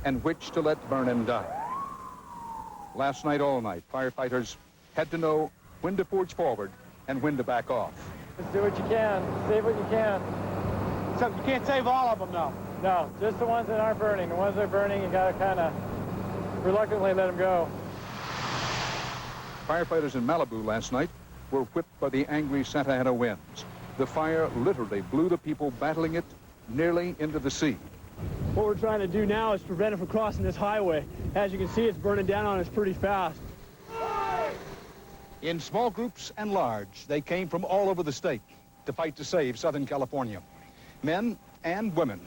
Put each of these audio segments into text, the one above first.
and which to let burn and die. Last night, all night, firefighters had to know when to forge forward and when to back off. Just do what you can, save what you can. So you can't save all of them, though? No, just the ones that aren't burning. The ones that are burning, you gotta kind of reluctantly let them go. Firefighters in Malibu last night were whipped by the angry Santa Ana winds. The fire literally blew the people battling it nearly into the sea. What we're trying to do now is prevent it from crossing this highway. As you can see, it's burning down on us pretty fast. In small groups and large, they came from all over the state to fight to save Southern California. Men and women,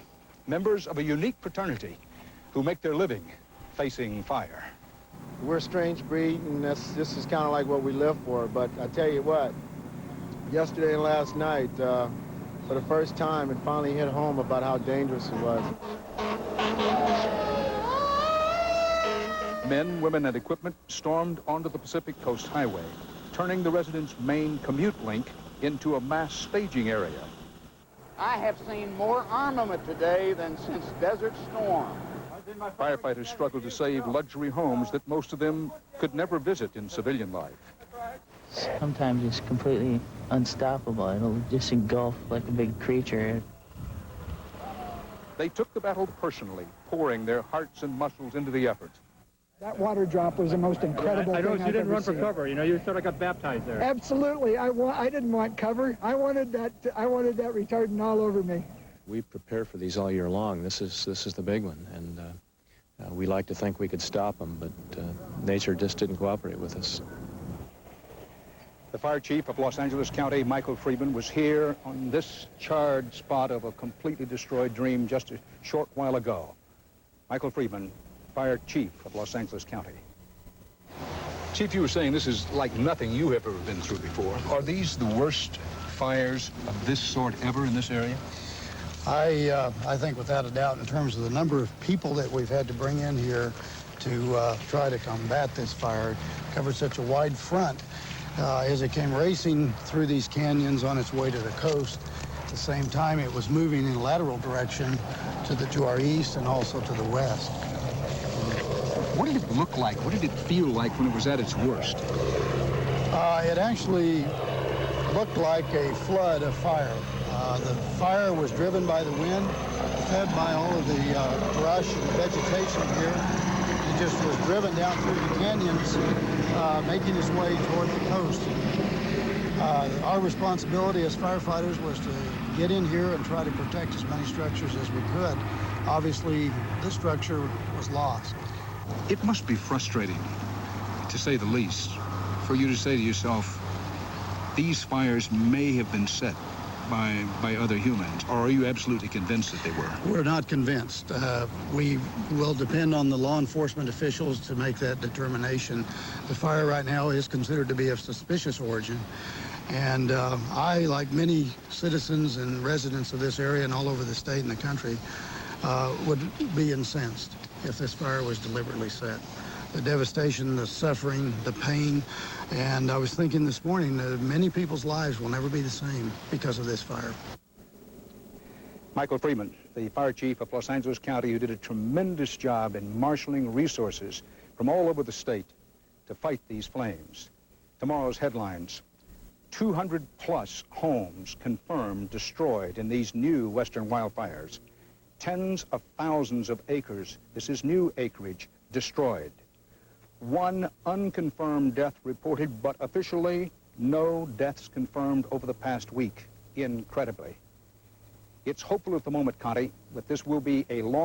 members of a unique fraternity who make their living facing fire. We're a strange breed, and this is kind of like what we live for. But I tell you what, yesterday and last night, for the first time, it finally hit home about how dangerous it was. Men, women, and equipment stormed onto the Pacific Coast Highway, turning the residents' main commute link into a mass staging area. I have seen more armament today than since Desert Storm. Firefighters struggled to save luxury homes that most of them could never visit in civilian life. Sometimes it's completely unstoppable. It'll just engulf like a big creature. They took the battle personally, pouring their hearts and muscles into the effort. That water drop was the most incredible thing I've ever seen. I noticed you didn't run for cover. You know, you sort of got baptized there. Absolutely. I didn't want cover. I wanted that retardant all over me. We prepare for these all year long. This is the big one, and we like to think we could stop them, but nature just didn't cooperate with us. The fire chief of Los Angeles County, Michael Freeman, was here on this charred spot of a completely destroyed dream just a short while ago. Michael Freeman, fire chief of Los Angeles County. Chief, you were saying this is like nothing you have ever been through before. Are these the worst fires of this sort ever in this area? I think without a doubt, in terms of the number of people that we've had to bring in here to try to combat this fire, covered such a wide front as it came racing through these canyons on its way to the coast. At the same time, it was moving in a lateral direction to our east and also to the west. What did it look like? What did it feel like when it was at its worst? It actually looked like a flood of fire. The fire was driven by the wind, fed by all of the brush and vegetation here. It just was driven down through the canyons, making its way toward the coast. Our responsibility as firefighters was to get in here and try to protect as many structures as we could. Obviously, this structure was lost. It must be frustrating, to say the least, for you to say to yourself, these fires may have been set by other humans, or are you absolutely convinced that they were? We're not convinced. We will depend on the law enforcement officials to make that determination. The fire right now is considered to be of suspicious origin, and I, like many citizens and residents of this area and all over the state and the country, would be incensed if this fire was deliberately set. The devastation, the suffering, the pain, and I was thinking this morning that many people's lives will never be the same because of this fire. Michael Freeman, the fire chief of Los Angeles County, who did a tremendous job in marshaling resources from all over the state to fight these flames. Tomorrow's headlines: 200+ homes confirmed destroyed in these new western wildfires. Tens of thousands of acres, this is new acreage, destroyed. One unconfirmed death reported, but officially no deaths confirmed over the past week, incredibly. It's hopeful at the moment, Connie, that this will be a long